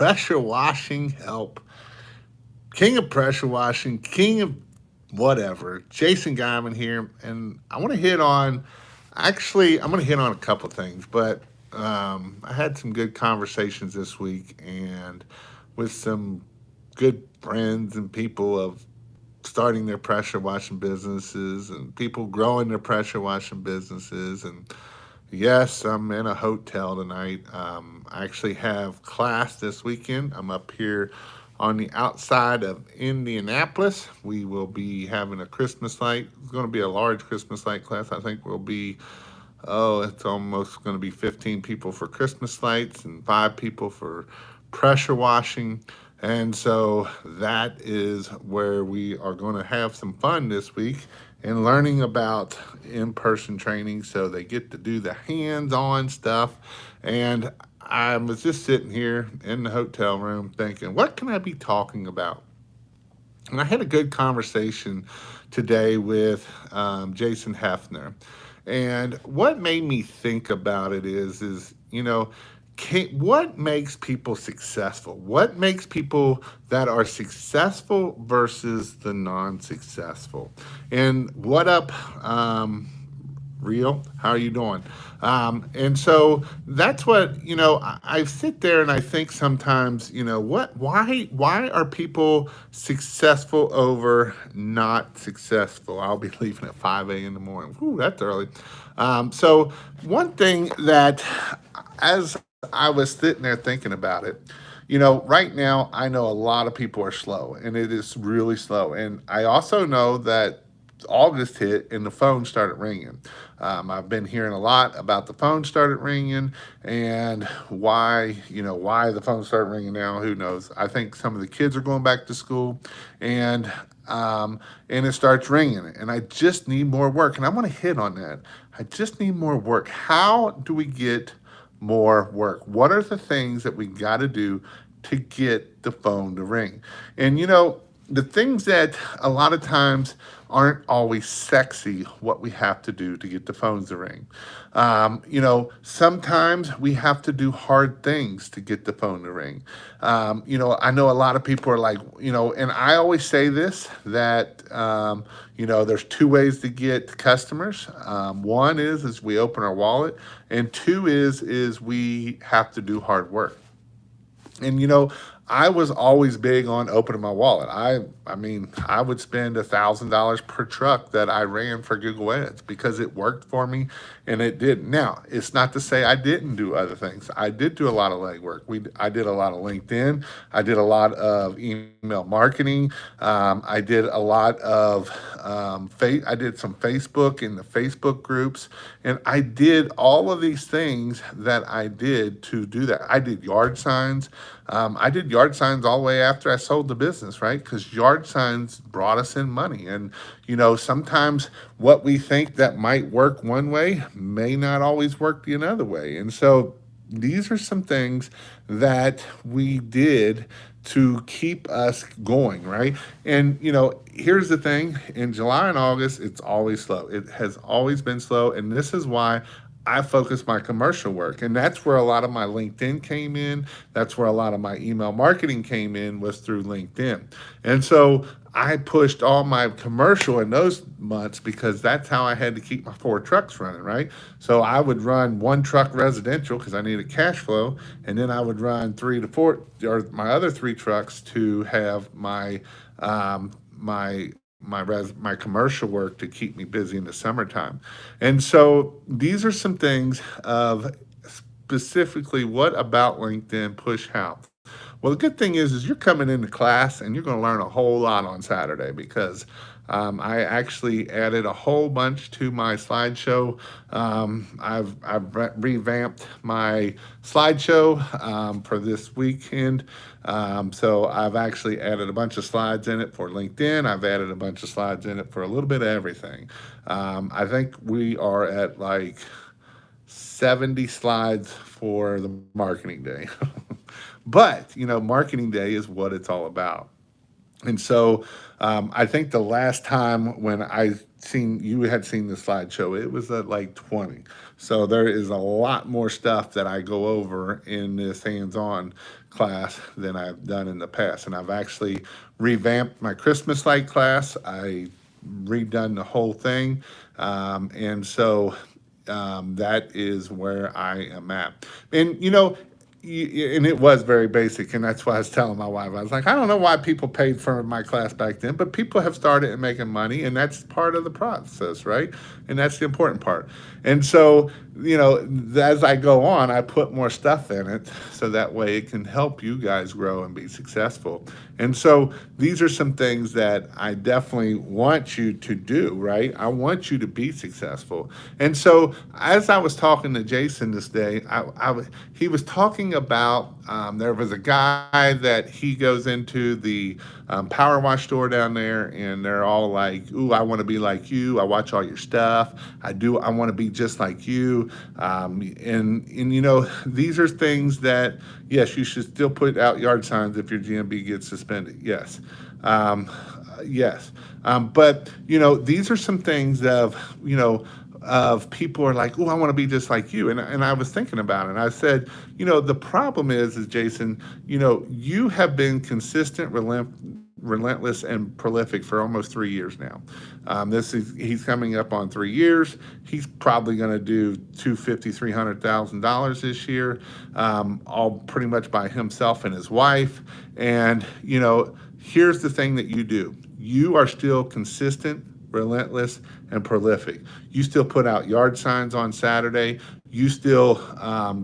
pressure washing help. King of pressure washing, king of whatever. Jason Guyman here, and I want to hit on. Actually, I'm going to hit on a couple things, but I had some good conversations this week, and with some good friends and people of starting their pressure washing businesses and people growing their pressure washing businesses. And yes, I'm in a hotel tonight. I actually have class this weekend. I'm up here on the outside of Indianapolis. We will be having a Christmas light. It's going to be a large Christmas light class. I think we'll be, oh, it's almost going to be 15 people for Christmas lights and 5 people for pressure washing. And so that is where we are going to have some fun this week and learning about in person training so they get to do the hands on stuff. And I was just sitting here in the hotel room thinking, what can I be talking about? And I had a good conversation today with Jason Hefner. And what made me think about it is what makes people successful? What makes people that are successful versus the non-successful? And what up, Real? How are you doing? And so that's what I sit there and I think sometimes, why are people successful over not successful? I'll be leaving at 5 a.m. in the morning. Whew, that's early. So one thing that, as I was sitting there thinking about it, right now I know a lot of people are slow, and it is really slow. And I also know that August hit and the phone started ringing. I've been hearing a lot about the phone started ringing and why the phone started ringing now. Who knows? I think some of the kids are going back to school, and and it starts ringing, and I just need more work. And I want to hit on that. I just need more work. How do we get more work? What are the things that we got to do to get the phone to ring? And the things that a lot of times aren't always sexy, what we have to do to get the phones to ring. Sometimes we have to do hard things to get the phone to ring. I know a lot of people are like, and I always say this, that, there's two ways to get customers. One is we open our wallet, and two is we have to do hard work. And I was always big on opening my wallet. I mean, I would spend $1,000 per truck that I ran for Google Ads because it worked for me, and it did. Now, it's not to say I didn't do other things. I did do a lot of legwork. I did a lot of LinkedIn. I did a lot of email marketing. I did a lot of I did some Facebook in the Facebook groups, and I did all of these things that I did to do that. I did yard signs. I did yard signs all the way after I sold the business, right? Because yard signs brought us in money. And, sometimes what we think that might work one way may not always work the another way. And so these are some things that we did to keep us going, right? And, here's the thing, in July and August, it's always slow. It has always been slow. And this is why I focus my commercial work. And that's where a lot of my LinkedIn came in. That's where a lot of my email marketing came in, was through LinkedIn. And so I pushed all my commercial in those months because that's how I had to keep my 4 trucks running, right? So I would run 1 truck residential because I needed cash flow, and then I would run 3 to 4, or my other 3 trucks, to have my commercial work to keep me busy in the summertime. And so these are some things of specifically what about LinkedIn push how. Well, the good thing is you're coming into class and you're going to learn a whole lot on Saturday because I actually added a whole bunch to my slideshow. I've revamped my slideshow for this weekend. So I've actually added a bunch of slides in it for LinkedIn. I've added a bunch of slides in it for a little bit of everything. I think we are at like 70 slides for the marketing day. But, marketing day is what it's all about. And so I think the last time when I seen you had seen the slideshow, it was at like 20. So there is a lot more stuff that I go over in this hands-on class than I've done in the past. And I've actually revamped my Christmas light class. I redone the whole thing. And so that is where I am at. And and it was very basic, and that's why I was telling my wife, I was like, I don't know why people paid for my class back then, but people have started making money, and that's part of the process, right? And that's the important part. And so, as I go on, I put more stuff in it so that way it can help you guys grow and be successful. And so these are some things that I definitely want you to do, right? I want you to be successful. And so as I was talking to Jason this day, he was talking about there was a guy that he goes into the power wash store down there, and they're all like, "Ooh, I want to be like you. I watch all your stuff. I want to be just like you." And these are things that, yes, you should still put out yard signs if your GMB gets suspended. Yes. Yes. But these are some things of people are like, "Oh, I want to be just like you." And I was thinking about it. And I said, the problem is Jason, you have been consistent, relentless, and prolific for almost 3 years now. He's coming up on 3 years. He's probably going to do $300,000 this year, all pretty much by himself and his wife. And here's the thing that you do: you are still consistent, relentless, and prolific. You still put out yard signs on Saturday. You still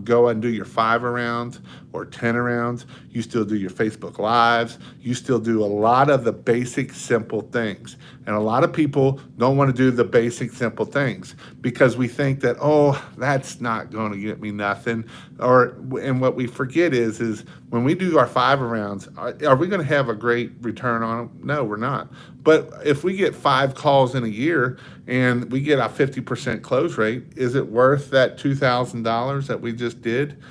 go and do your 5 arounds or 10 arounds. You still do your Facebook Lives. You still do a lot of the basic, simple things. And a lot of people don't want to do the basic, simple things because we think that, oh, that's not going to get me nothing. And what we forget is when we do our 5 arounds, are we going to have a great return on them? No, we're not. But if we get 5 calls in a year and we get a 50% close rate, is it worth that $2,000 that we just did?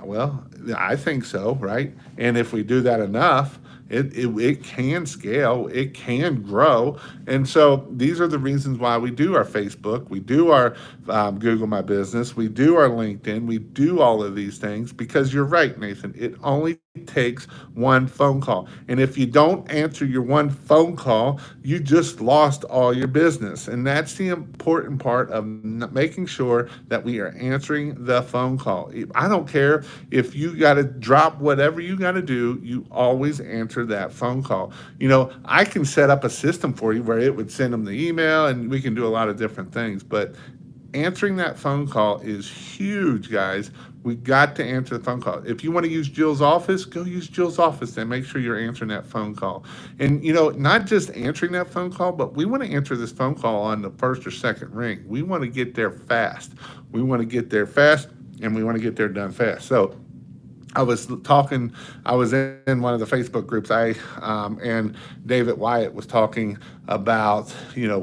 Well, I think so, right? And if we do that enough, it can scale, it can grow. And so these are the reasons why we do our Facebook, we do our Google My Business, we do our LinkedIn, we do all of these things because you're right, Nathan. It only takes one phone call. And if you don't answer your one phone call, you just lost all your business. And that's the important part of making sure that we are answering the phone call. I don't care if you got to drop whatever you got to do, you always answer that phone call. I can set up a system for you where it would send them the email and we can do a lot of different things, but answering that phone call is huge, guys. We got to answer the phone call. If you want to use Jill's office, go use Jill's office and make sure you're answering that phone call. And, not just answering that phone call, but we want to answer this phone call on the first or second ring. We want to get there fast. We want to get there fast, and we want to get there done fast. So I was in one of the Facebook groups, and David Wyatt was talking about,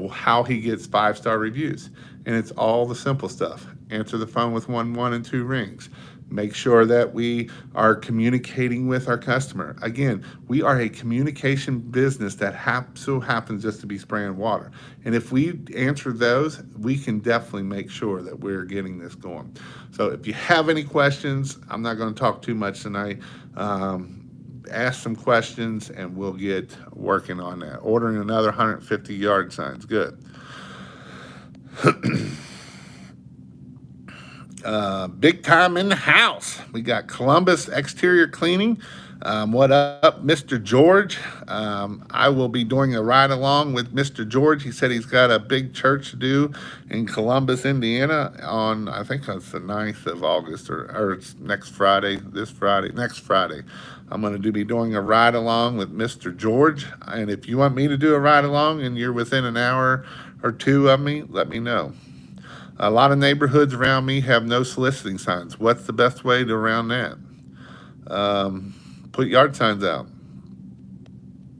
how he gets 5-star reviews. And it's all the simple stuff. Answer the phone with 1, 1, and 2 rings. Make sure that we are communicating with our customer. Again, we are a communication business that so happens just to be spraying water. And if we answer those, we can definitely make sure that we're getting this going. So if you have any questions, I'm not going to talk too much tonight. Ask some questions and we'll get working on that. Ordering another 150 yard signs. Good. Big time in the house. We got Columbus Exterior Cleaning. What up, Mr. George? I will be doing a ride along with Mr. George. He said he's got a big church to do in Columbus, Indiana on, I think it's the 9th of August or it's next Friday. I'm going to be doing a ride along with Mr. George. And if you want me to do a ride along and you're within an hour or 2 of me, let me know. A lot of neighborhoods around me have no soliciting signs. What's the best way to around that? Put yard signs out.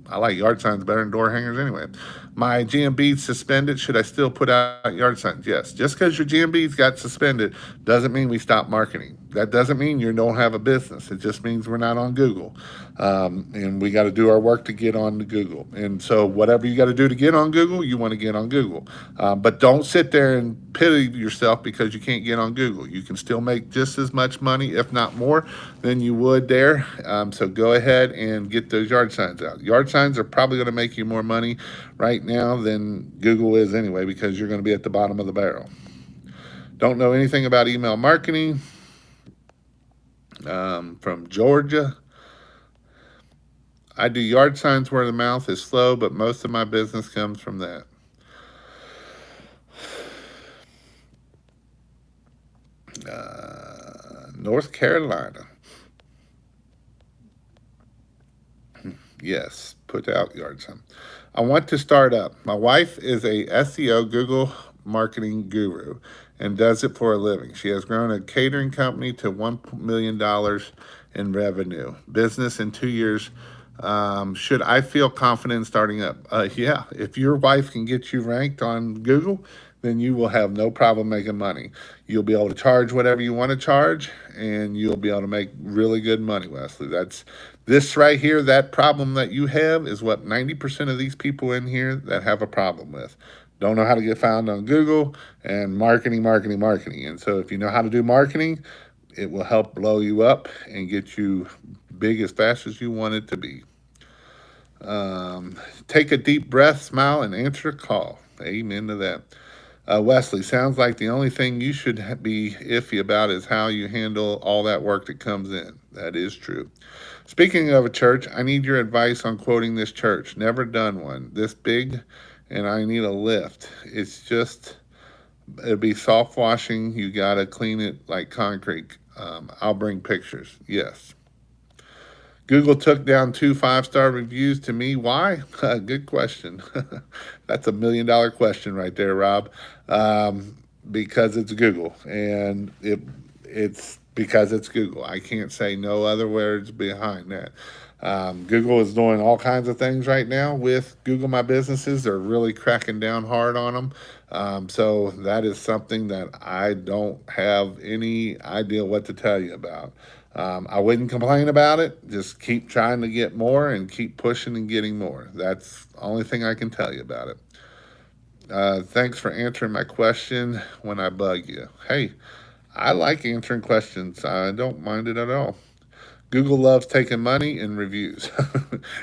I like yard signs better than door hangers anyway. My GMB suspended. Should I still put out yard signs? Yes. Just because your GMB's got suspended doesn't mean we stop marketing. that doesn't mean you don't have a business. It just means we're not on Google. And we got to do our work to get on to Google. And so, whatever you got to do to get on Google, you want to get on Google. But don't sit there and pity yourself because you can't get on Google. You can still make just as much money, if not more, than you would there. So, go ahead and get those yard signs out. Yard signs are probably going to make you more money right now than Google is anyway, because you're going to be at the bottom of the barrel. Don't know anything about email marketing. From Georgia. I do yard signs where the mouth is slow, but most of my business comes from that. North Carolina. Yes, put out yard sign. I want to start up. My wife is a SEO Google marketing guru and does it for a living. She has grown a catering company to $1 million in revenue. Business in 2 years. Should I feel confident starting up? Yeah, if your wife can get you ranked on Google, then you will have no problem making money. You'll be able to charge whatever you want to charge, and you'll be able to make really good money, Wesley. That's this right here. That problem that you have is what 90% of these people in here that have a problem with. Don't know how to get found on Google and marketing, marketing, marketing. And so if you know how to do marketing, it will help blow you up and get you big as fast as you want it to be. Take a deep breath, smile, and answer a call. Amen to that. Wesley, sounds like the only thing you should be iffy about is how you handle all that work that comes in. That is true. Speaking of a church, I need your advice on quoting this church. Never done one this big, and I need a lift. It'll be soft washing. You got to clean it like concrete. I'll bring pictures. Yes. Google took down 2 5-star reviews to me. Why? Good question. That's $1 million question right there, Rob. Because it's Google, and it's because it's Google. I can't say no other words behind that. Google is doing all kinds of things right now with Google My Businesses. They're really cracking down hard on them. So that is something that I don't have any idea what to tell you about. I wouldn't complain about it. Just keep trying to get more and keep pushing and getting more. That's the only thing I can tell you about it. Thanks for answering my question when I bug you. Hey, I like answering questions. I don't mind it at all. Google loves taking money and reviews.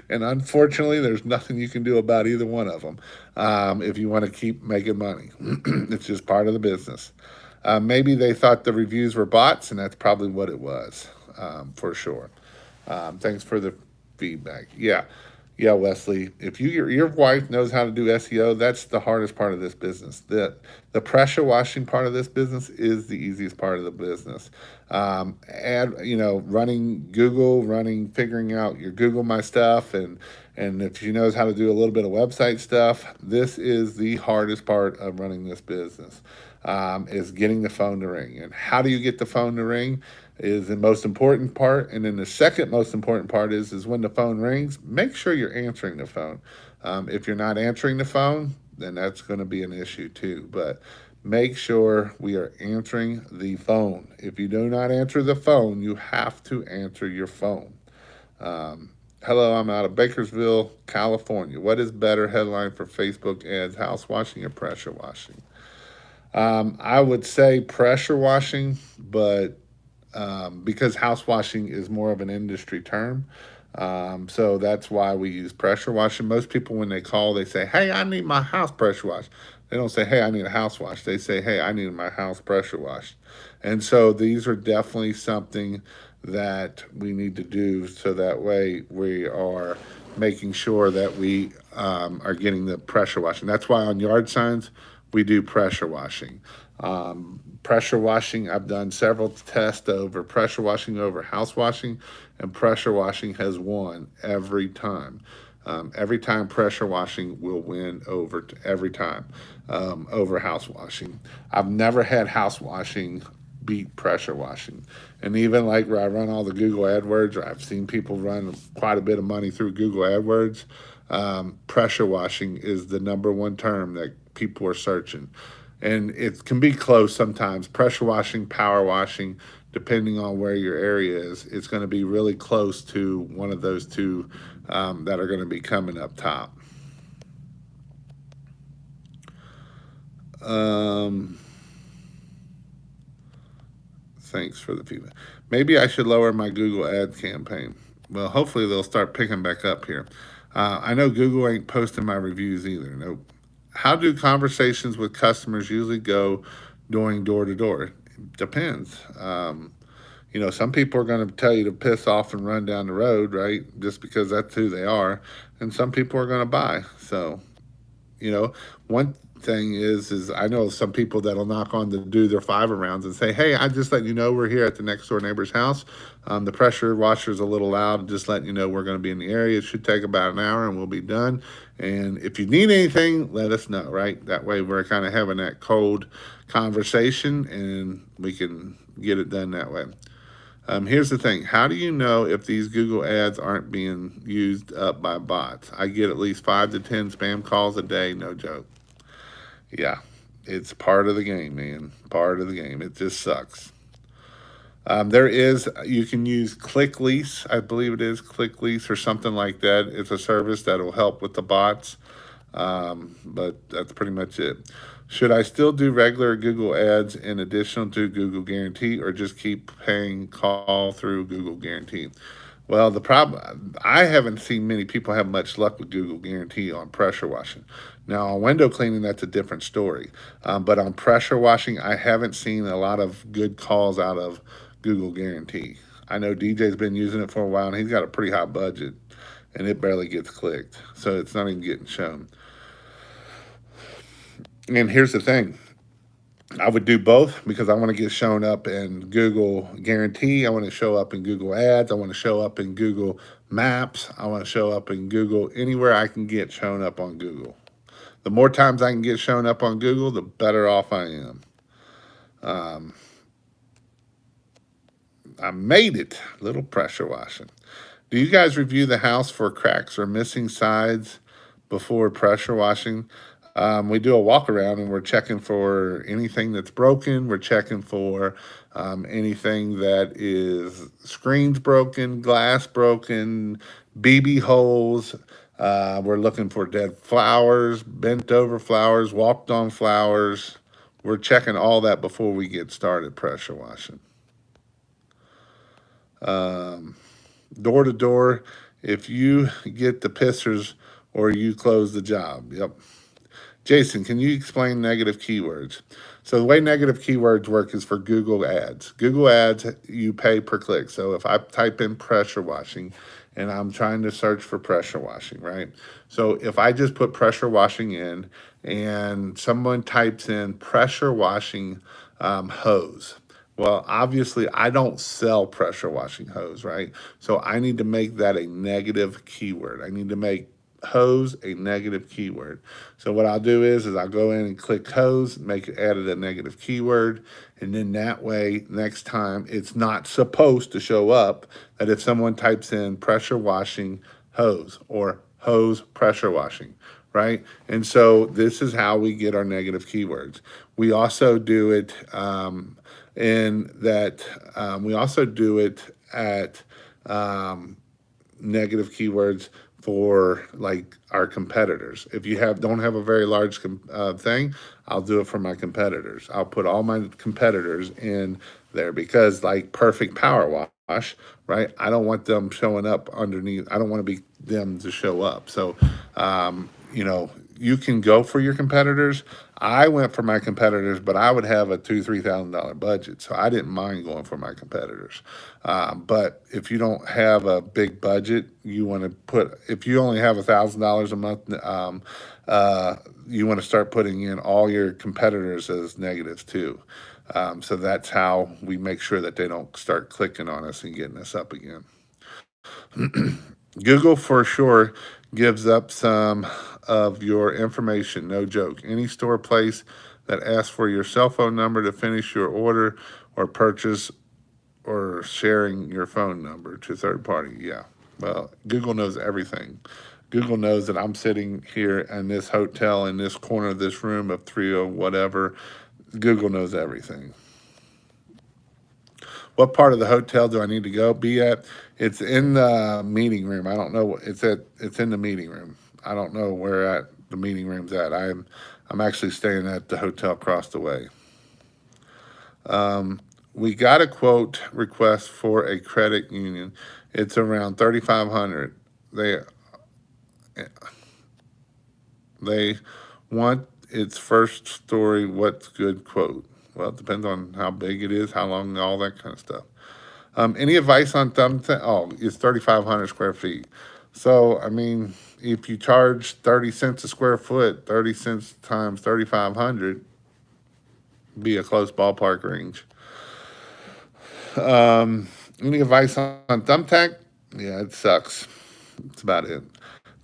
And unfortunately, there's nothing you can do about either one of them if you want to keep making money. It's just part of the business. Maybe they thought the reviews were bots, and that's probably what it was, for sure. Thanks for the feedback. Yeah, Wesley. If your wife knows how to do SEO, that's the hardest part of this business. The pressure washing part of this business is the easiest part of the business. Running Google, figuring out your Google My Stuff, and if she knows how to do a little bit of website stuff, this is the hardest part of running this business. Is getting the phone to ring. And how do you get the phone to ring is the most important part. And then the second most important part is when the phone rings, make sure you're answering the phone. If you're not answering the phone, then that's going to be an issue too. But make sure we are answering the phone. If you do not answer the phone, you have to answer your phone. Hello, I'm out of Bakersville, California. What is better headline for Facebook ads, house washing or pressure washing? I would say pressure washing, but because house washing is more of an industry term. So that's why we use pressure washing. Most people, when they call, they say, hey, I need my house pressure washed. They don't say, hey, I need a house wash. They say, hey, I need my house pressure washed. And so these are definitely something that we need to do so that way we are making sure that we are getting the pressure washing. That's why on yard signs, we do pressure washing. Pressure washing, I've done several tests over pressure washing over house washing, and pressure washing has won every time. Every time pressure washing will win every time over house washing. I've never had house washing beat pressure washing. And even like where I run all the Google AdWords, or I've seen people run quite a bit of money through Google AdWords, pressure washing is the number one term that people are searching. And it can be close sometimes. Pressure washing, power washing, depending on where your area is, it's going to be really close to one of those two that are going to be coming up top. Um, Thanks for the feedback. Maybe I should lower my Google ad campaign. Well, hopefully they'll start picking back up here. I know Google ain't posting my reviews either. Nope. How do conversations with customers usually go during door to door? Depends. Some people are going to tell you to piss off and run down the road, right? Just because that's who they are. And some people are going to buy. So one thing is I know some people that'll knock on to do their five rounds and say, "Hey, I just letting you know we're here at the next door neighbor's house. The pressure washer's a little loud. Just letting you know we're going to be in the area. It should take about an hour and we'll be done. And if you need anything, let us know." Right? That way we're kind of having that cold conversation and we can get it done that way. Here's the thing. How do you know if these Google ads aren't being used up by bots? I get at least 5 to 10 spam calls a day, no joke. Yeah, it's part of the game, man. Part of the game. It just sucks. You can use Click Lease, I believe it is Click Lease or something like that. It's a service that will help with the bots. But that's pretty much it. Should I still do regular Google ads in addition to Google Guarantee, or just keep paying call through Google Guarantee? Well, the problem, I haven't seen many people have much luck with Google Guarantee on pressure washing. Now, on window cleaning, that's a different story. But on pressure washing, I haven't seen a lot of good calls out of Google Guarantee. I know DJ's been using it for a while, and he's got a pretty high budget, and it barely gets clicked. So it's not even getting shown. And here's the thing. I would do both because I want to get shown up in Google Guarantee. I want to show up in Google Ads. I want to show up in Google Maps. I want to show up in Google anywhere I can get shown up on Google. The more times I can get shown up on Google, the better off I am. I made it. Little pressure washing. Do you guys review the house for cracks or missing sides before pressure washing? We do a walk around and we're checking for anything that's broken. We're checking for anything that is screens broken, glass broken, BB holes. We're looking for dead flowers, bent over flowers, walked on flowers. We're checking all that before we get started pressure washing. Door to door, if you get the pissers or you close the job. Yep. Jason, can you explain negative keywords? So the way negative keywords work is for Google Ads. Google Ads, you pay per click. So if I type in pressure washing and I'm trying to search for pressure washing, right? So if I just put pressure washing in and someone types in pressure washing hose, well, obviously, I don't sell pressure washing hose, right? So I need to make that a negative keyword. I need to make hose a negative keyword. So what I'll do is I'll go in and click hose, add it a negative keyword, and then that way next time it's not supposed to show up that if someone types in pressure washing hose or hose pressure washing, right? And so this is how we get our negative keywords. We also do it we also do it at negative keywords for like our competitors. If you don't have a very large thing, I'll do it for my competitors. I'll put all my competitors in there because like perfect power wash, right? I don't want them showing up underneath. I don't want to be them to show up. So, you can go for your competitors. I went for my competitors, but I would have a $2,000-3,000 budget, so I didn't mind going for my competitors. But if you don't have a big budget, if you only have $1,000 a month, you want to start putting in all your competitors as negatives too. So that's how we make sure that they don't start clicking on us and getting us up again. Google for sure gives up some of your information, no joke. Any store place that asks for your cell phone number to finish your order or purchase or sharing your phone number to third party. Yeah, well, Google knows everything. Google knows that I'm sitting here in this hotel in this corner of this room of 30 whatever. Google knows everything. What part of the hotel do I need to go be at? It's in the meeting room. I don't know. It's in the meeting room. I don't know where at the meeting room's at. I'm actually staying at the hotel across the way. We got a quote request for a credit union. It's around 3,500. They want its first story. What's good quote? Well, it depends on how big it is, how long, all that kind of stuff. Any advice on Thumbtack? Oh, it's 3,500 square feet. So, I mean, if you charge 30 cents a square foot, 30 cents times 3,500 be a close ballpark range. Any advice on Thumbtack? Yeah, it sucks. That's about it.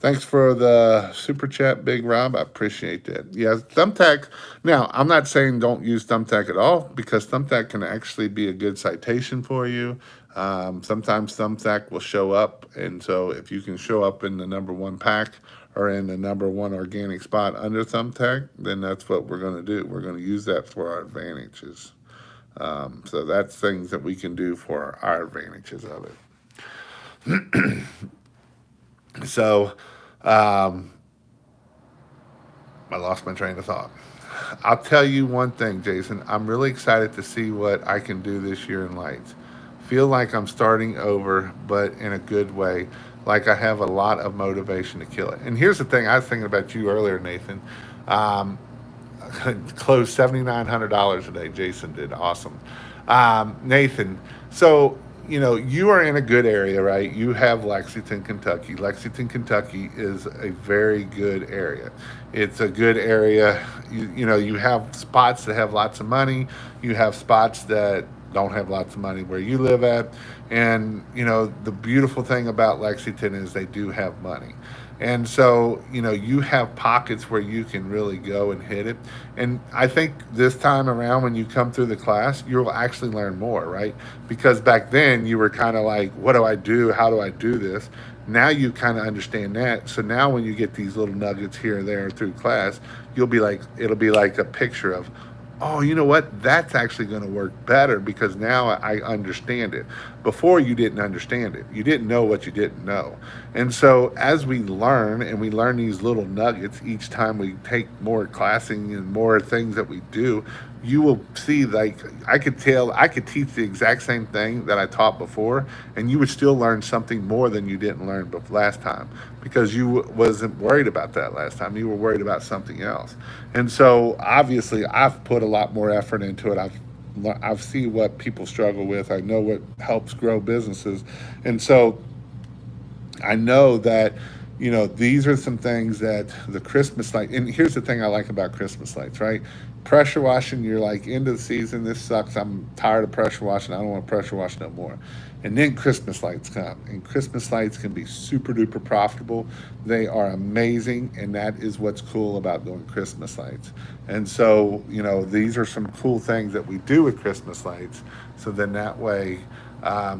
Thanks for the super chat, Big Rob. I appreciate that. Yeah, Thumbtack. Now, I'm not saying don't use Thumbtack at all because Thumbtack can actually be a good citation for you. Sometimes Thumbtack will show up, and so if you can show up in the number one pack or in the number one organic spot under Thumbtack, then that's what we're going to do. We're going to use that for our advantages. So that's things that we can do for our advantages of it. So, I lost my train of thought. I'll tell you one thing, Jason. I'm really excited to see what I can do this year in lights. Feel like I'm starting over, but in a good way. Like I have a lot of motivation to kill it. And here's the thing I was thinking about you earlier, Nathan. Um, Closed $7,900 a day. Jason did awesome. Nathan, so you are in a good area, right? You have Lexington, Kentucky. Lexington, Kentucky is a very good area. It's a good area. You have spots that have lots of money. You have spots that don't have lots of money where you live at. And the beautiful thing about Lexington is they do have money. And so, you have pockets where you can really go and hit it. And I think this time around, when you come through the class, you'll actually learn more, right? Because back then you were kind of like, what do I do? How do I do this? Now you kind of understand that. So now when you get these little nuggets here and there through class, it'll be like a picture of, oh, you know what? That's actually going to work better because now I understand it. Before you didn't understand it. You didn't know what you didn't know. And so as we learn and we learn these little nuggets each time we take more classing and more things that we do, you will see like I could teach the exact same thing that I taught before and you would still learn something more than you didn't learn last time because you wasn't worried about that last time. You were worried about something else. And so obviously I've put a lot more effort into it. I've seen what people struggle with. I know what helps grow businesses. And so I know that, these are some things that the Christmas light, and here's the thing I like about Christmas lights, right? Pressure washing, you're like, end of the season, this sucks. I'm tired of pressure washing. I don't want to pressure wash no more. And then Christmas lights come, and Christmas lights can be super duper profitable. They are amazing, and that is what's cool about doing Christmas lights. And so, these are some cool things that we do with Christmas lights. So then that way,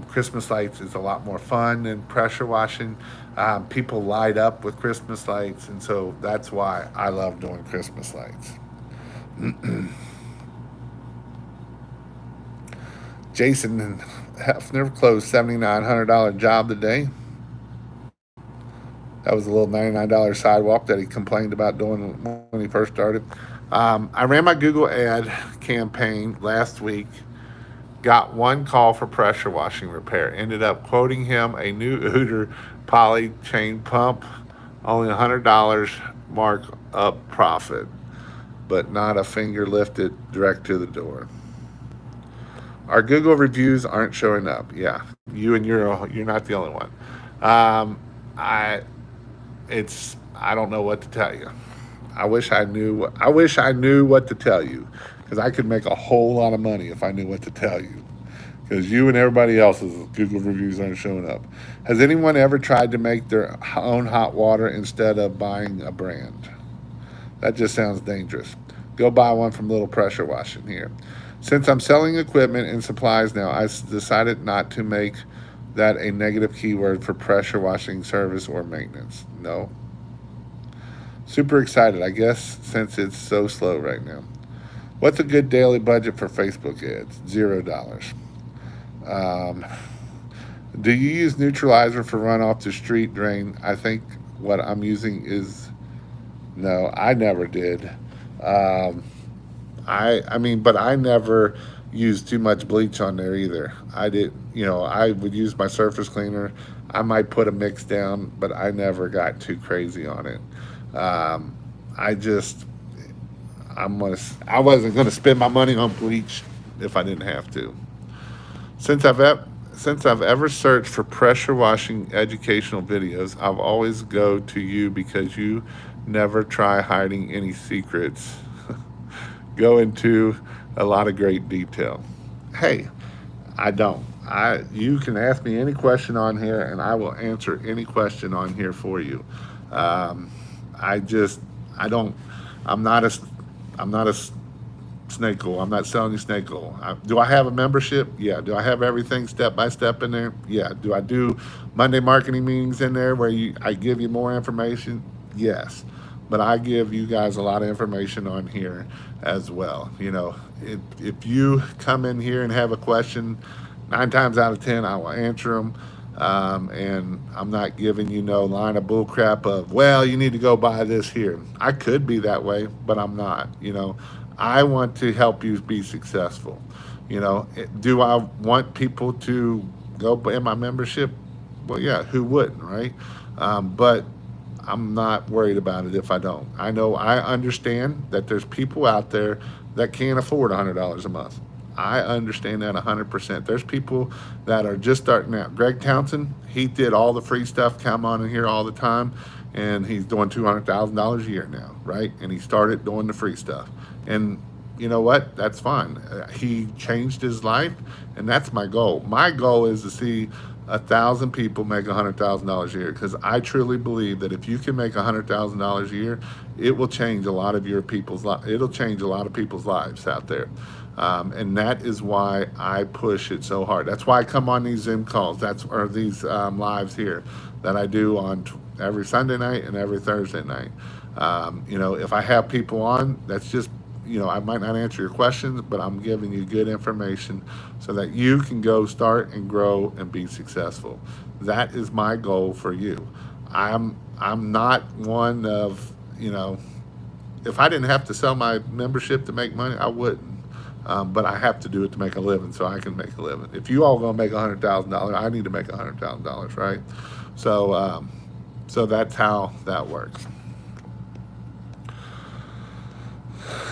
Christmas lights is a lot more fun than pressure washing. People light up with Christmas lights, and so that's why I love doing Christmas lights. Jason Hefner closed $7,900 job today. That was a little $99 sidewalk that he complained about doing when he first started. I ran my Google ad campaign last week. Got one call for pressure washing repair. Ended up quoting him a new Ooter poly chain pump. Only $100 mark up profit, but not a finger lifted direct to the door. Our Google reviews aren't showing up. Yeah, you're not the only one. I don't know what to tell you. I wish I knew what to tell you because I could make a whole lot of money if I knew what to tell you. Because you and everybody else's Google reviews aren't showing up. Has anyone ever tried to make their own hot water instead of buying a brand? That just sounds dangerous. Go buy one from Little Pressure Washing here. Since I'm selling equipment and supplies now, I decided not to make that a negative keyword for pressure washing service or maintenance. No. Super excited, I guess, since it's so slow right now. What's a good daily budget for Facebook ads? $0. Um, do you use neutralizer for runoff to street drain? I think what I'm using is no, I never did. Um, I mean, but I never used too much bleach on there either. I did, I would use my surface cleaner. I might put a mix down, but I never got too crazy on it. Um, I just, I wasn't gonna spend my money on bleach if I didn't have to. Since I've ever since I've ever searched for pressure washing educational videos, I've always go to you because you never try hiding any secrets. Go into a lot of great detail. Hey, I don't. You can ask me any question on here, and I will answer any question on here for you. Um, I just I don't. I'm not a I'm not a snake oil. I'm not selling you snake oil. Do I have a membership? Yeah. Do I have everything step by step in there? Yeah. Do I do Monday marketing meetings in there where I give you more information? Yes. But I give you guys a lot of information on here as well. If you come in here and have a question, 9 times out of 10, I will answer them. And I'm not giving you no line of bullcrap of, well, you need to go buy this here. I could be that way, but I'm not. I want to help you be successful. Do I want people to go in my membership? Well, yeah, who wouldn't, right? But I'm not worried about it if I don't. I understand that there's people out there that can't afford $100 a month. I understand that 100%. There's people that are just starting out. Greg Townsend, he did all the free stuff, come on in here all the time, and he's doing $200,000 a year now, right? And he started doing the free stuff. And you know what? That's fine. He changed his life, and that's my goal. My goal is to see 1,000 people make $100,000 a year because I truly believe that if you can make $100,000 a year, it will change a lot of your people's lives. It'll change a lot of people's lives out there. And that is why I push it so hard. That's why I come on these Zoom calls. Or these lives here that I do on every Sunday night and every Thursday night. If I have people on, that's just I might not answer your questions, but I'm giving you good information so that you can go start and grow and be successful. That is my goal for you. I'm not one of if I didn't have to sell my membership to make money, I wouldn't. But I have to do it to make a living, so I can make a living. If you all gonna make $100,000, I need to make $100,000, right? So that's how that works.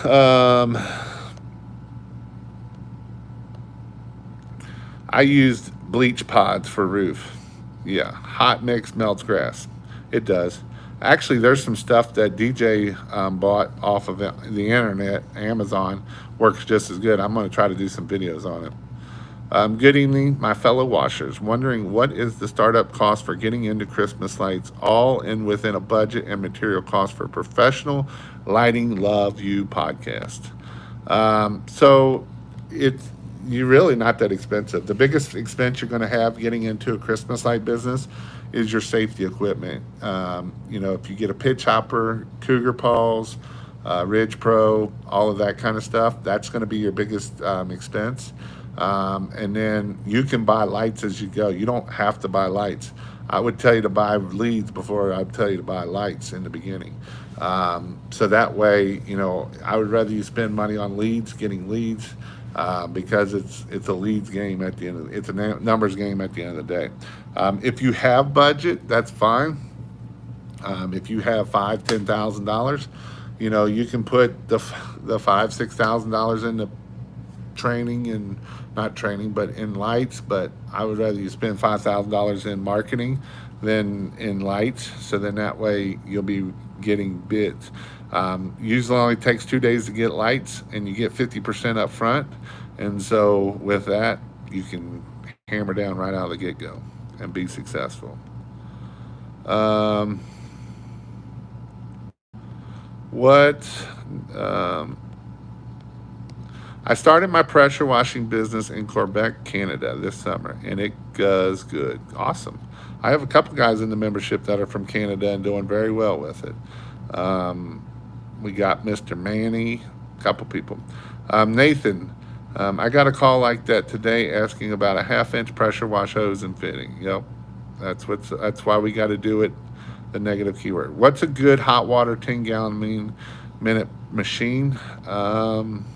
Um, I used bleach pods for roof. Yeah, hot mix melts grass. It does. Actually, there's some stuff that DJ bought off of the internet. Amazon works just as good. I'm going to try to do some videos on it. Good evening, my fellow washers. Wondering what is the startup cost for getting into Christmas lights, all in within a budget and material cost for professional lighting. Love you podcast. So it's you really not that expensive. The biggest expense you're going to have getting into a Christmas light business is your safety equipment. If you get a pitch hopper, Cougar Paws, Ridge Pro, all of that kind of stuff, that's going to be your biggest expense. And then you can buy lights as you go. You don't have to buy lights. I would tell you to buy leads before I'd tell you to buy lights in the beginning. So that way, I would rather you spend money on leads, getting leads, because it's a leads game at the end of it's a numbers game at the end of the day. If you have budget, that's fine. If you have $5,000, $10,000, you can put the $5,000 $6,000 into training and not training, but in lights. But I would rather you spend $5,000 in marketing than in lights. So then that way you'll be getting bids. Usually only takes 2 days to get lights, and you get 50% up front. And so with that, you can hammer down right out of the get go and be successful. Um, what? Um, I started my pressure washing business in Quebec, Canada this summer, and it does good. Awesome. I have a couple guys in the membership that are from Canada and doing very well with it. We got Mr. Manny, a couple people. Nathan, I got a call like that today asking about a half-inch pressure wash hose and fitting. Yep, that's why we got to do it. The negative keyword. What's a good hot water 10-gallon minute machine? Um,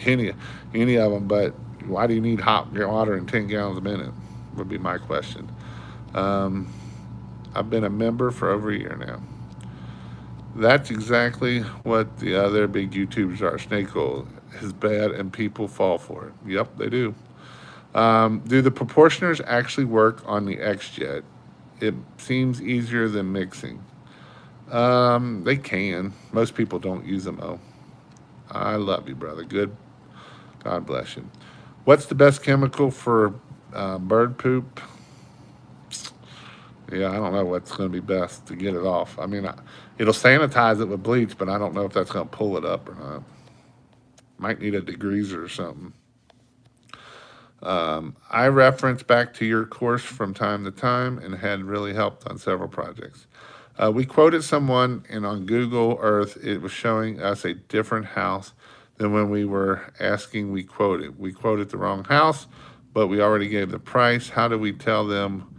any any of them, but why do you need hot water in 10 gallons a minute? Would be my question. Um, I've been a member for over a year now. That's exactly what the other big YouTubers are. Snake oil is bad and people fall for it. Yep, they do. Do the proportioners actually work on the XJet? It seems easier than mixing. They can. Most people don't use them though. I love you, brother. Good. God bless you. What's the best chemical for bird poop? Yeah, I don't know what's going to be best to get it off. I mean, it'll sanitize it with bleach, but I don't know if that's going to pull it up or not. Might need a degreaser or something. I reference back to your course from time to time and had really helped on several projects. We quoted someone, and on Google Earth, it was showing us a different house than when we were asking we quoted. We quoted the wrong house, but we already gave the price. How do we tell them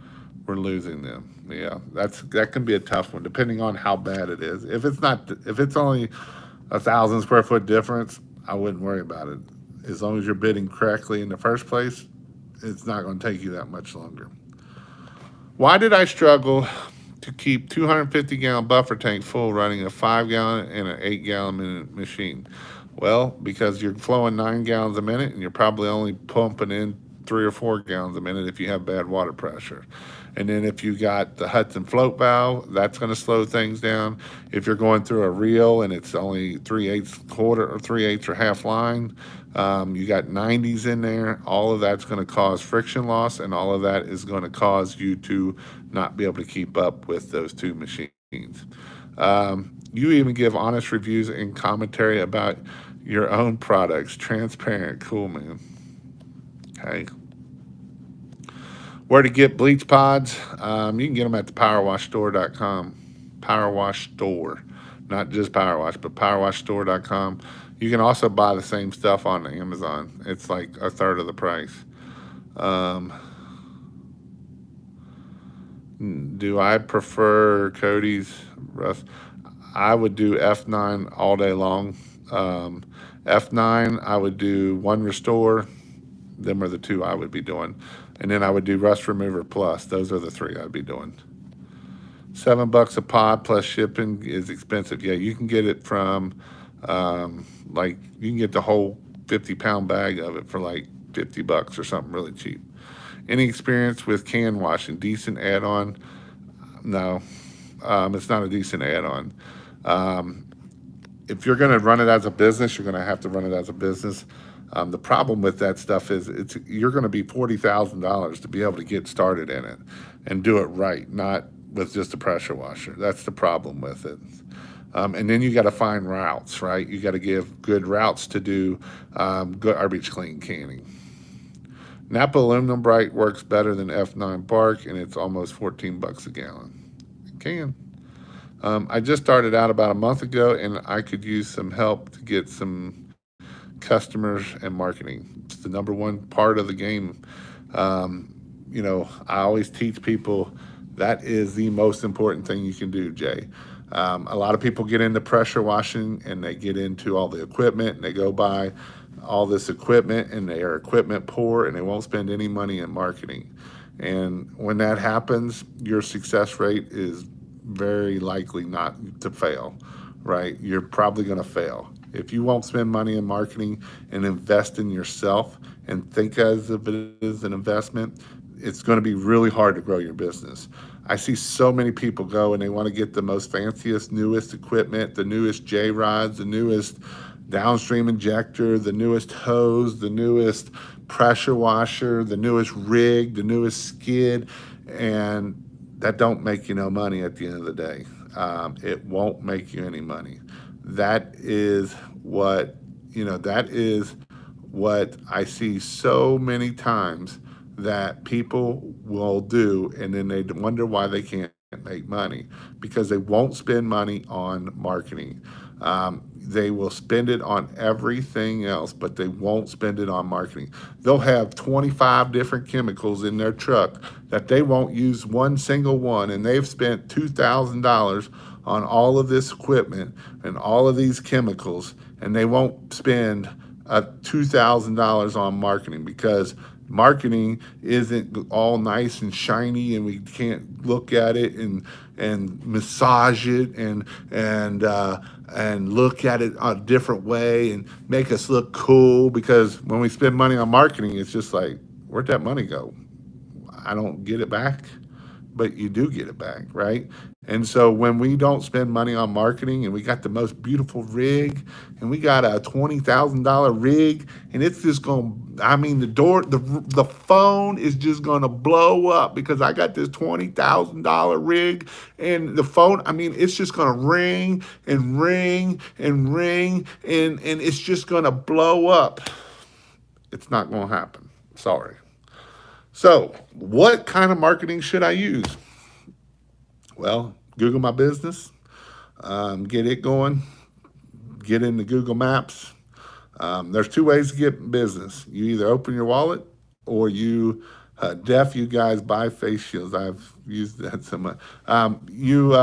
we're losing them? Yeah, that can be a tough one, depending on how bad it is. If it's only 1,000 square foot difference, I wouldn't worry about it. As long as you're bidding correctly in the first place, it's not going to take you that much longer. Why did I struggle to keep 250-gallon buffer tank full running a 5 gallon and an 8 gallon minute machine? Well, because you're flowing 9 gallons a minute and you're probably only pumping in 3 or 4 gallons a minute if you have bad water pressure. And then if you got the Hudson float valve, that's going to slow things down. If you're going through a reel and it's only 3/8 quarter or 3/8 or half line, you got 90s in there. All of that's going to cause friction loss, and all of that is going to cause you to not be able to keep up with those two machines. You even give honest reviews and commentary about your own products. Transparent, cool, man. Hey, where to get bleach pods? You can get them at the powerwashstore.com. Power Wash Store, not just Power Wash, but powerwashstore.com. You can also buy the same stuff on Amazon. It's like a third of the price. Um, do I prefer Cody's Rust? I would do F9 all day long. Um, F9, I would do one restore. Them are the two I would be doing. And then I would do Rust Remover Plus. Those are the three I'd be doing. $7 a pod plus shipping is expensive. Yeah, you can get it from, like, you can get the whole 50-pound bag of it for like $50 or something really cheap. Any experience with can washing? Decent add on? No, it's not a decent add on. Um, if you're going to run it as a business, you're going to have to run it as a business. The problem with that stuff is you're going to be $40,000 to be able to get started in it and do it right, not with just a pressure washer. That's the problem with it. And then you got to find routes, right? You got to give good routes to do garbage clean canning. Napa Aluminum Bright works better than F9 Bark, and it's almost $14 a gallon. It can. I just started out about a month ago, and I could use some help to get some customers and marketing. It's the number one part of the game. I always teach people that is the most important thing you can do, Jay. A lot of people get into pressure washing and they get into all the equipment and they go buy all this equipment and they are equipment poor and they won't spend any money in marketing. And when that happens, your success rate is very likely not to fail, right? You're probably going to fail. If you won't spend money in marketing and invest in yourself and think as if it is an investment, it's going to be really hard to grow your business. I see so many people go and they want to get the most fanciest, newest equipment, the newest J rods, the newest downstream injector, the newest hose, the newest pressure washer, the newest rig, the newest skid, and that don't make you no money at the end of the day. It won't make you any money. That is what, that is what I see so many times that people will do, and then they wonder why they can't make money because they won't spend money on marketing. they will spend it on everything else, but they won't spend it on marketing. They'll have 25 different chemicals in their truck that they won't use one single one, and they've spent $2,000 on all of this equipment and all of these chemicals, and they won't spend $2,000 on marketing because marketing isn't all nice and shiny, and we can't look at it and massage it and look at it a different way and make us look cool. Because when we spend money on marketing, it's just like, where'd that money go? I don't get it back, but you do get it back, right? And so when we don't spend money on marketing and we got the most beautiful rig and we got a $20,000 rig and it's just going to, I mean, the phone is just going to blow up because I got this $20,000 rig, and the phone, I mean, it's just going to ring and ring and ring, and it's just going to blow up. It's not going to happen. Sorry. So, what kind of marketing should I use? Well, Google My Business, get it going, get into Google Maps. There's two ways to get business. You either open your wallet or you guys buy face shields. I've used that so much. You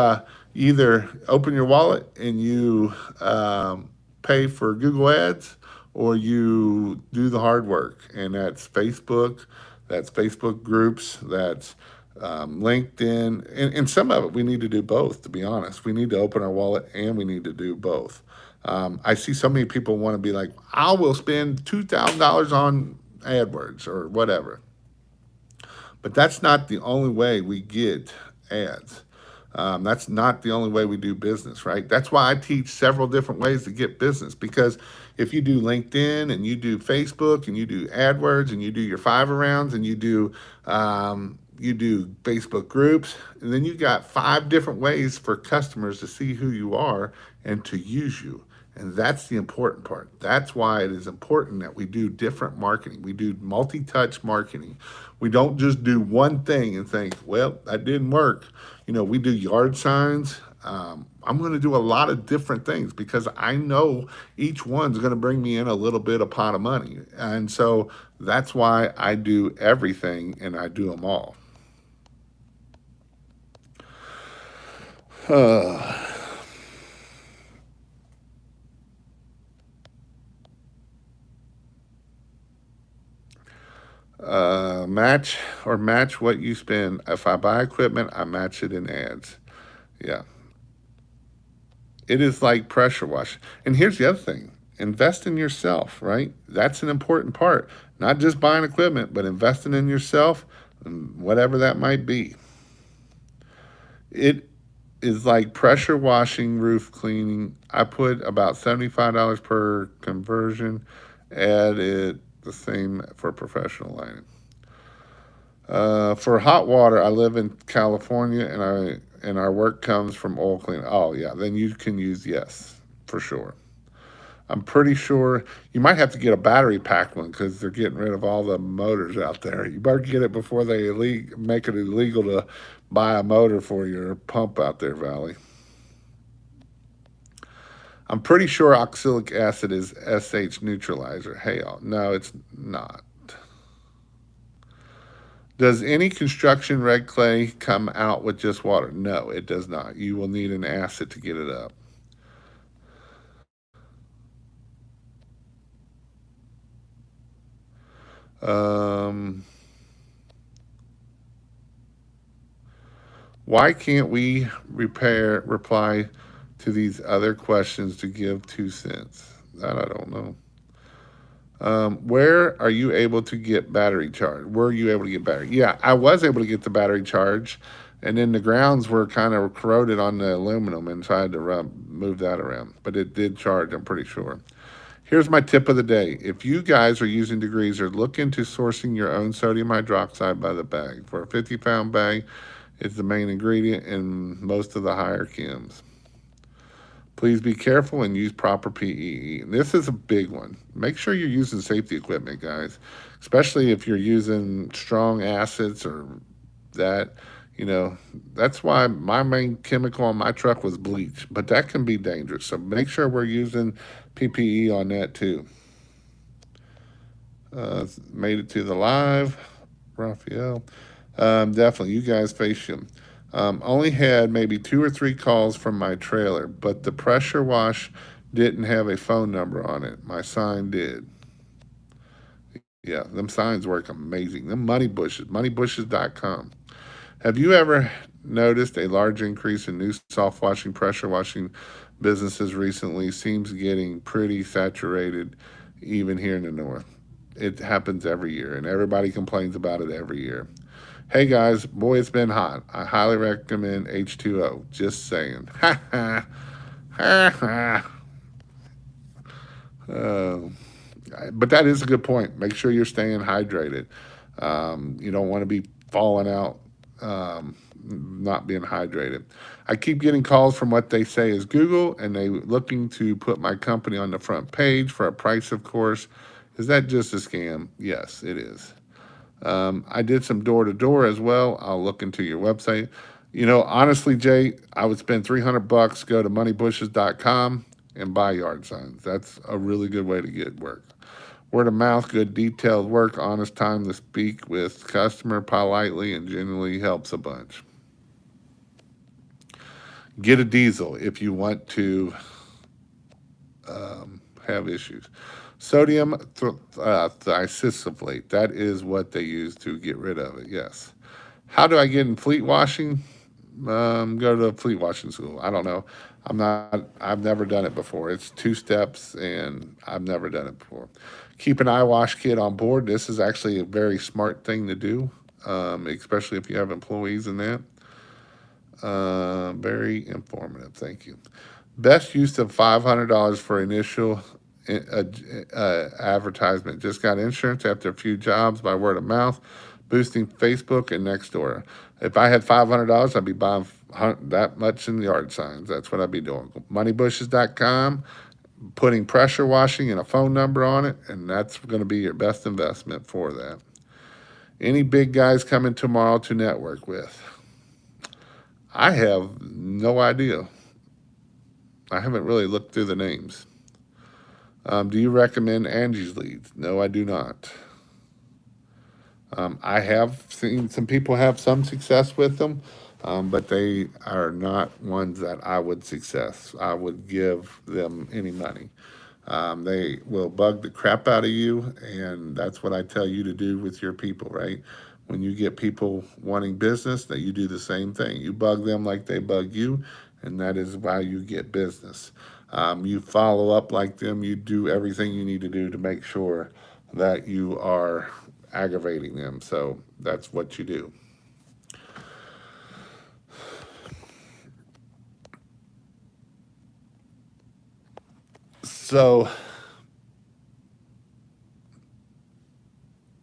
either open your wallet and you pay for Google Ads, or you do the hard work, and that's Facebook groups, that's LinkedIn, and some of it we need to do both. To be honest, we need to open our wallet and we need to do both. I see so many people want to be like, I will spend $2,000 on AdWords or whatever, but that's not the only way we get ads. That's not the only way we do business, right? That's why I teach several different ways to get business, because if you do LinkedIn and you do Facebook and you do AdWords and you do your Fiverr rounds and you do Facebook groups, and then you got 5 different ways for customers to see who you are and to use you. And that's the important part. That's why it is important that we do different marketing. We do multi-touch marketing. We don't just do one thing and think, well, that didn't work. We do yard signs. I'm going to do a lot of different things because I know each one's going to bring me in a little bit of pot of money. And so that's why I do everything and I do them all. Match what you spend. If I buy equipment, I match it in ads. Yeah. It is like pressure wash. And here's the other thing. Invest in yourself, right? That's an important part. Not just buying equipment, but investing in yourself, whatever that might be. It is like pressure washing, roof cleaning. I put about $75 per conversion. Add it the same for professional lighting. For hot water, I live in California, and our work comes from oil cleaning. Oh yeah, then you can use yes for sure. I'm pretty sure you might have to get a battery pack one because they're getting rid of all the motors out there. You better get it before they make it illegal to buy a motor for your pump out there, Valley. I'm pretty sure oxalic acid is SH neutralizer. Hey, no, it's not. Does any construction red clay come out with just water? No, it does not. You will need an acid to get it up. Why can't we reply to these other questions to give 2 cents? That I don't know. Where are you able to get battery charge? Were you able to get battery? Yeah, I was able to get the battery charge, and then the grounds were kind of corroded on the aluminum, and so I had to move that around. But it did charge, I'm pretty sure. Here's my tip of the day. If you guys are using degreaser, look into sourcing your own sodium hydroxide by the bag. For a 50-pound bag, it's the main ingredient in most of the higher chems. Please be careful and use proper PEE. This is a big one. Make sure you're using safety equipment, guys, especially if you're using strong acids or that. You know, that's why my main chemical on my truck was bleach, but that can be dangerous. So make sure we're using PPE on that too. Made it to the live, Raphael. Definitely, you guys face him. Only had maybe 2 or 3 calls from my trailer, but the pressure wash didn't have a phone number on it. My sign did. Yeah, them signs work amazing. Them moneybushes.com. Have you ever noticed a large increase in new soft washing, pressure washing businesses recently? Seems getting pretty saturated even here in the north. It happens every year, and everybody complains about it every year. Hey guys, boy, it's been hot. I highly recommend H2O. Just saying. Ha ha. Ha ha. Uh, but that is a good point. Make sure you're staying hydrated. You don't want to be falling out, not being hydrated. I keep getting calls from what they say is Google, and they looking to put my company on the front page for a price, of course. Is that just a scam? Yes, it is. I did some door to door as well. I'll look into your website. You know, honestly, Jay, I would spend $300, go to moneybushes.com and buy yard signs. That's a really good way to get work. Word of mouth, good detailed work, honest time to speak with customer politely and genuinely helps a bunch. Get a diesel if you want to have issues. Sodium thiacylate, that is what they use to get rid of it, yes. How do I get in fleet washing? Go to fleet washing school. I don't know. I've never done it before. It's 2 steps, and I've never done it before. Keep an eye wash kit on board. This is actually a very smart thing to do, especially if you have employees in that. Very informative. Thank you. Best use of $500 for initial advertisement. Just got insurance after a few jobs by word of mouth, boosting Facebook and Nextdoor. If I had $500, I'd be buying that much in yard signs. That's what I'd be doing. Moneybushes.com, putting pressure washing and a phone number on it, and that's going to be your best investment for that. Any big guys coming tomorrow to network with? I have no idea. I haven't really looked through the names. Do you recommend Angie's Leads? No, I do not. I have seen some people have some success with them, but they are not ones that I would success. I would give them any money. They will bug the crap out of you, and that's what I tell you to do with your people, right? When you get people wanting business, that you do the same thing. You bug them like they bug you, and that is why you get business. You follow up like them. You do everything you need to do to make sure that you are aggravating them. So that's what you do. So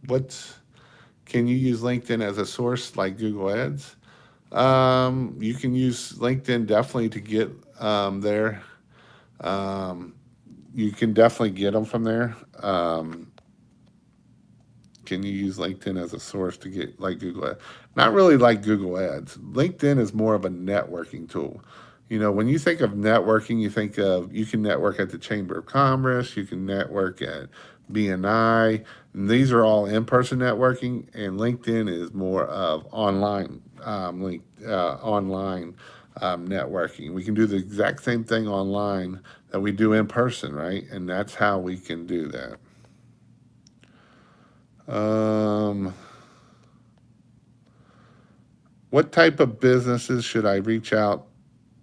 what's can you use LinkedIn as a source like Google Ads? You can use LinkedIn definitely to get there. Um, you can definitely get them from there. Can you use LinkedIn as a source to get like Google Ads? Not really like Google Ads. LinkedIn is more of a networking tool. You know, when you think of networking, you think of you can network at the Chamber of Commerce, you can network at BNI. And these are all in-person networking, and LinkedIn is more of online networking. We can do the exact same thing online that we do in person, right? And that's how we can do that. Um, what type of businesses should I reach out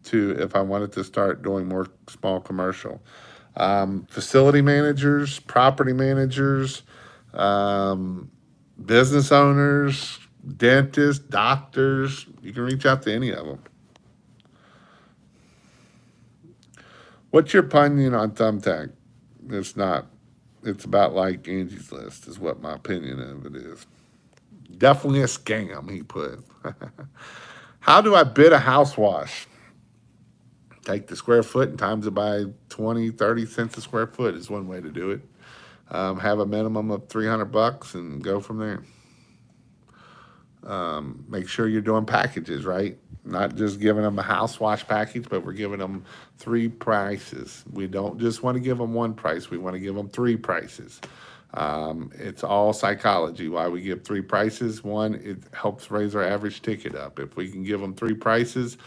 to if I wanted to start doing more small commercial? Facility managers, property managers, um, business owners, dentists, doctors. You can reach out to any of them. What's your opinion on Thumbtack? It's not. It's about like Angie's List, is what my opinion of it is. Definitely a scam, he put. How do I bid a house wash? Take the square foot and times it by 20, 30 cents a square foot is one way to do it. Have a minimum of $300 and go from there. Make sure you're doing packages, right? Not just giving them a house wash package, but we're giving them three prices. We don't just want to give them one price, we want to give them three prices. It's all psychology why we give three prices. One, it helps raise our average ticket up. If we can give them three prices,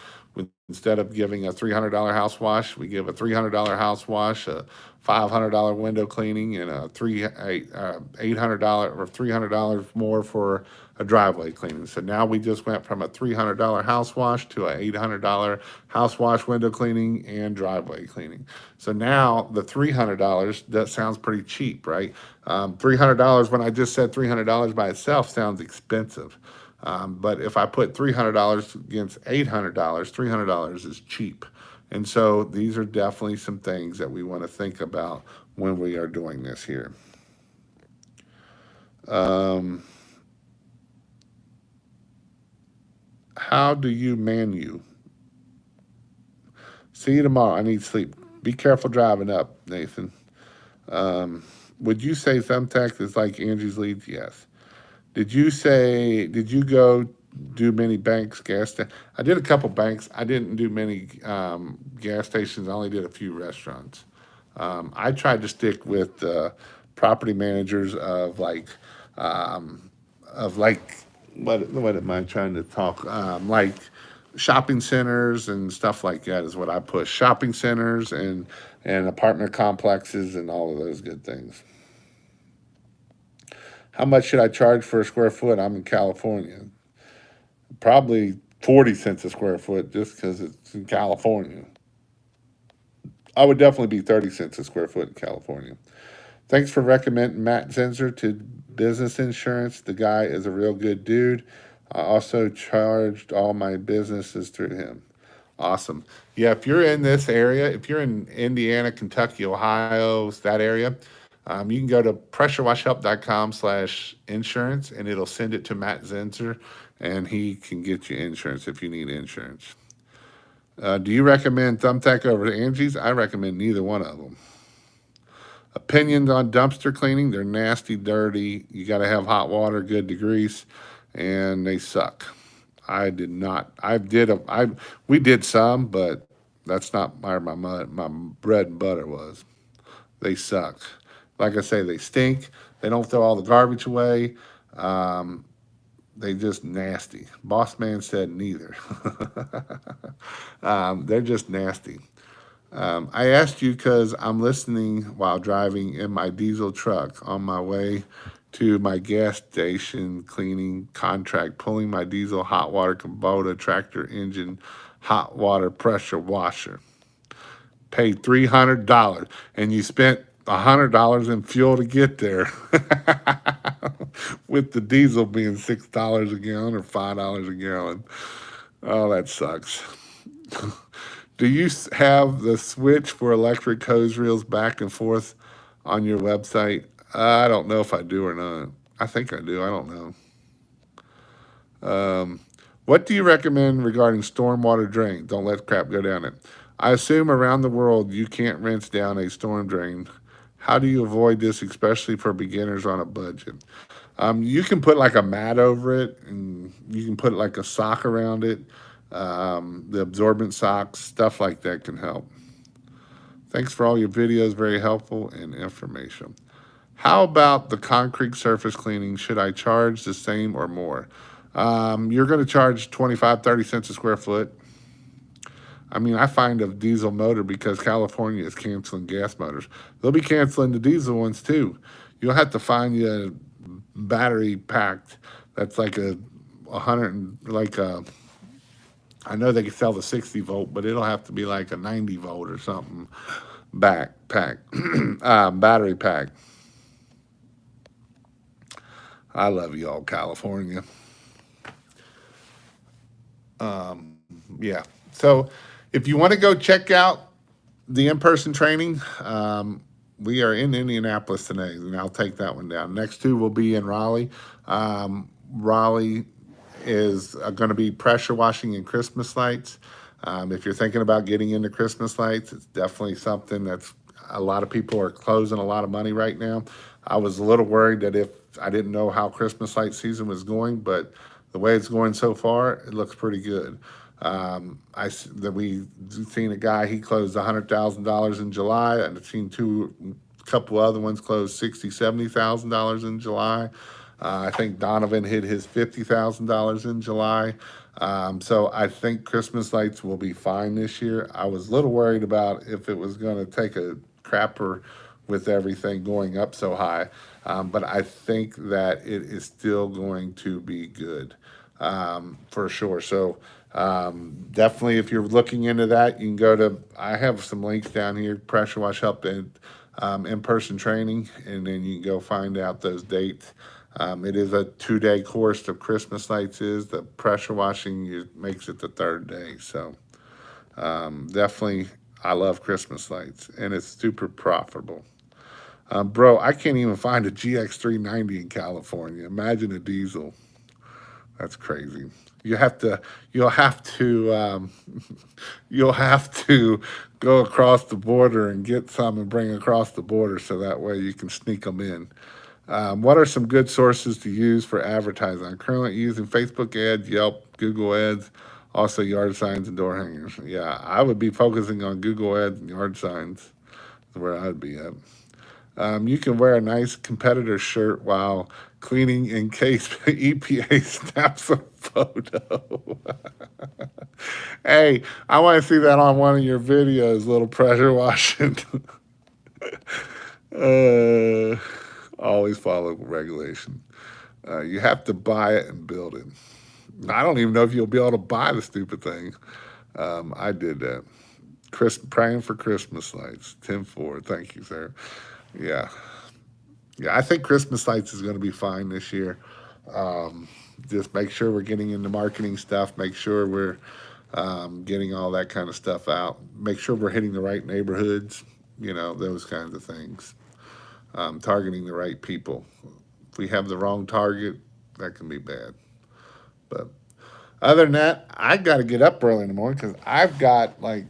instead of giving a $300 house wash, we give a $300 house wash, a $500 window cleaning, and a $800 or $300 more for a driveway cleaning. So now we just went from a $300 house wash to a $800 house wash, window cleaning, and driveway cleaning. So now the $300, that sounds pretty cheap, right? $300, when I just said $300 by itself, sounds expensive. But if I put $300 against $800, $300 is cheap. And so these are definitely some things that we want to think about when we are doing this here. How do you menu? See you tomorrow. I need sleep. Be careful driving up, Nathan. Would you say Thumbtack is like Angie's Leads? Yes. Did you go do many banks, I did a couple banks. I didn't do many gas stations. I only did a few restaurants. I tried to stick with property managers of like, what am I trying to talk? Like shopping centers and stuff like that is what I push. Shopping centers and apartment complexes and all of those good things. How much should I charge for a square foot? I'm in California. Probably 40 cents a square foot just because it's in California. I would definitely be 30 cents a square foot in California. Thanks for recommending Matt Zinser to business insurance. The guy is a real good dude. I also charged all my businesses through him. Awesome. Yeah, if you're in this area, if you're in Indiana, Kentucky, Ohio, that area, you can go to pressurewashhelp.com/insurance and it'll send it to Matt Zinser and he can get you insurance if you need insurance. Do you recommend Thumbtack over to Angie's? I recommend neither one of them. Opinions on dumpster cleaning? They're nasty, dirty. You got to have hot water, good to grease, and they suck. I did not. We did some, but that's not where my bread and butter was. They suck. Like I say, they stink. They don't throw all the garbage away. They just nasty. Boss man said neither. They're just nasty. I asked you because I'm listening while driving in my diesel truck on my way to my gas station cleaning contract, pulling my diesel hot water Kubota tractor engine hot water pressure washer. Paid $300 and you spent $100 in fuel to get there. With the diesel being $6 a gallon or $5 a gallon. Oh, that sucks. Do you have the switch for electric hose reels back and forth on your website? I don't know if I do or not. I think I do. I don't know. What do you recommend regarding stormwater drain? Don't let crap go down it. I assume around the world you can't rinse down a storm drain. How do you avoid this, especially for beginners on a budget? You can put like a mat over it, and you can put like a sock around it. The absorbent socks, stuff like that can help. Thanks for all your videos, very helpful and information. How about the concrete surface cleaning? Should I charge the same or more? You're going to charge 25, 30 cents a square foot. I mean, I find a diesel motor because California is canceling gas motors. They'll be canceling the diesel ones too. You'll have to find you a battery packed that's like a 100, like a, I know they can sell the 60 volt, but it'll have to be like a 90 volt or something backpack, battery pack. I love you all, California. Yeah. So if you want to go check out the in-person training, we are in Indianapolis today, and I'll take that one down. Next two will be in Raleigh. Raleigh is going to be pressure washing and Christmas lights. If you're thinking about getting into Christmas lights, it's definitely something that's a lot of people are closing a lot of money right now. I was a little worried that if I didn't know how Christmas light season was going, but the way it's going so far, it looks pretty good. That we seen a guy, he closed $100,000 in July, and I've seen a couple other ones close 60, $70,000 in July. I think Donovan hit his $50,000 in July. So I think Christmas lights will be fine this year. I was a little worried about if it was going to take a crapper with everything going up so high, but I think that it is still going to be good, for sure. So definitely, if you're looking into that, you can go to. I have some links down here. Pressure Wash Help and in-person training, and then you can go find out those dates. It is a 2-day course. The Christmas lights is the pressure washing makes it the third day. So definitely, I love Christmas lights, and it's super profitable. Bro, I can't even find a GX390 in California. Imagine a diesel. That's crazy. You have to, you'll have to, you'll have to go across the border and get some and bring across the border so that way you can sneak them in. What are some good sources to use for advertising? I'm currently using Facebook ads, Yelp, Google ads, also yard signs and door hangers. Yeah, I would be focusing on Google ads and yard signs, is where I'd be at. You can wear a nice competitor shirt while cleaning in case EPA snaps a photo. Hey, I want to see that on one of your videos, little pressure washing. uh, always follow regulation. You have to buy it and build it. I don't even know if you'll be able to buy the stupid thing. I did that. Praying for Christmas lights. Tim Ford. Thank you, sir. Yeah. Yeah, I think Christmas lights is going to be fine this year. Um, just make sure we're getting into marketing stuff. Make sure we're getting all that kind of stuff out. Make sure we're hitting the right neighborhoods. Those kinds of things. Targeting the right people. If we have the wrong target, that can be bad. But other than that, I got to get up early in the morning because I've got like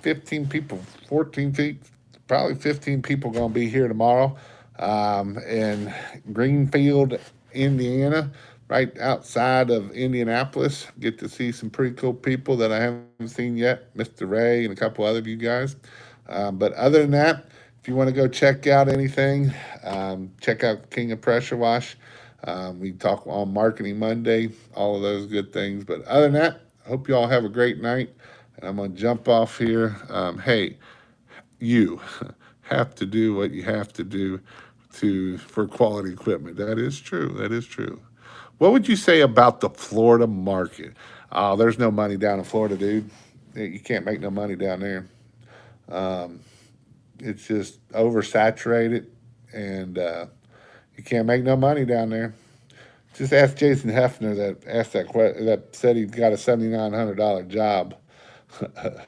15 people, 14 feet, probably 15 people going to be here tomorrow in Greenfield, Indiana, right outside of Indianapolis. Get to see some pretty cool people that I haven't seen yet, Mr. Ray and a couple other of you guys. But other than that, if you want to go check out anything, check out King of Pressure Wash. We talk on Marketing Monday, all of those good things. But other than that, I hope you all have a great night. And I'm going to jump off here. Hey, you have to do what you have to do for quality equipment. That is true. That is true. What would you say about the Florida market? Oh, there's no money down in Florida, dude. You can't make no money down there. Um, it's just oversaturated, and you can't make no money down there. Just ask Jason Hefner that asked that said he got a $7,900 job, a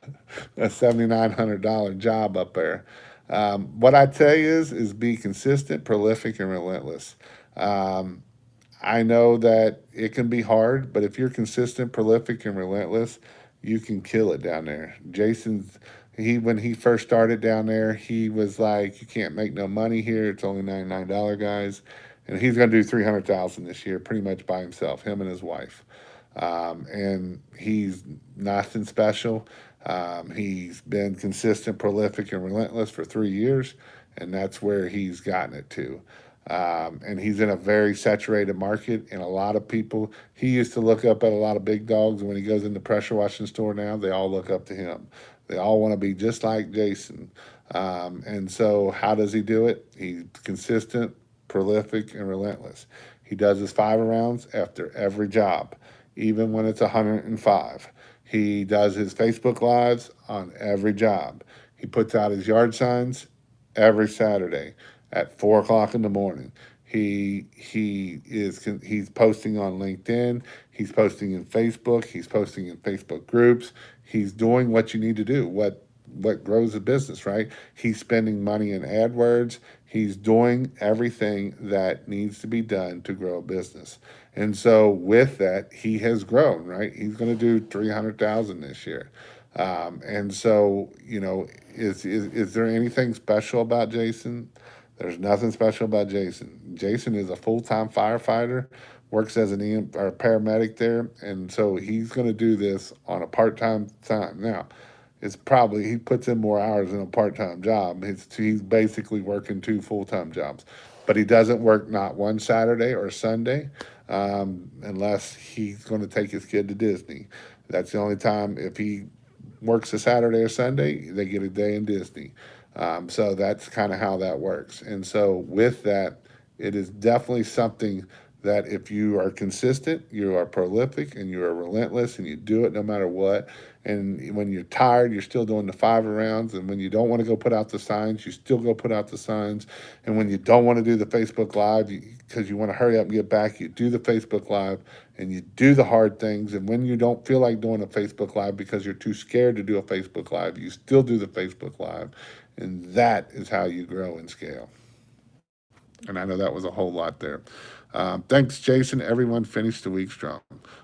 $7,900 job up there. What I tell you is be consistent, prolific, and relentless. Um, I know that it can be hard, but if you're consistent, prolific, and relentless, you can kill it down there. Jason's he when he first started down there, he was like, "You can't make no money here. It's only $99, guys." And he's going to do 300,000 this year, pretty much by himself, him and his wife. And he's nothing special. He's been consistent, prolific, and relentless for 3 years, and that's where he's gotten it to. And he's in a very saturated market, and a lot of people. He used to look up at a lot of big dogs, and when he goes in the pressure washing store now, they all look up to him. They all want to be just like Jason. And so, how does he do it? He's consistent, prolific, and relentless. He does his 5 rounds after every job, even when it's 105. He does his Facebook Lives on every job. He puts out his yard signs every Saturday at 4 o'clock in the morning. He's posting on LinkedIn. He's posting in Facebook. He's posting in Facebook groups. He's doing what you need to do. What grows a business, right? He's spending money in AdWords. He's doing everything that needs to be done to grow a business. And so with that, he has grown, right? He's going to do 300,000 this year. And so, is there anything special about Jason? There's nothing special about Jason. Jason is a full-time firefighter works as an EM or a paramedic there, and so he's going to do this on a part-time time. Now, it's probably he puts in more hours in a part-time job. He's basically working two full-time jobs, but he doesn't work not one Saturday or Sunday, unless he's going to take his kid to Disney. That's the only time. If he works a Saturday or Sunday, they get a day in Disney. So that's kind of how that works. And so with that, it is definitely something that if you are consistent, you are prolific, and you are relentless, and you do it no matter what. And when you're tired, you're still doing the 5 rounds. And when you don't want to go put out the signs, you still go put out the signs. And when you don't want to do the Facebook Live because you want to hurry up and get back, you do the Facebook Live and you do the hard things. And when you don't feel like doing a Facebook Live because you're too scared to do a Facebook Live, you still do the Facebook Live. And that is how you grow and scale. And I know that was a whole lot there. Thanks, Jason. Everyone finished the week strong.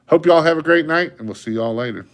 Hope you all have a great night, and we'll see you all later.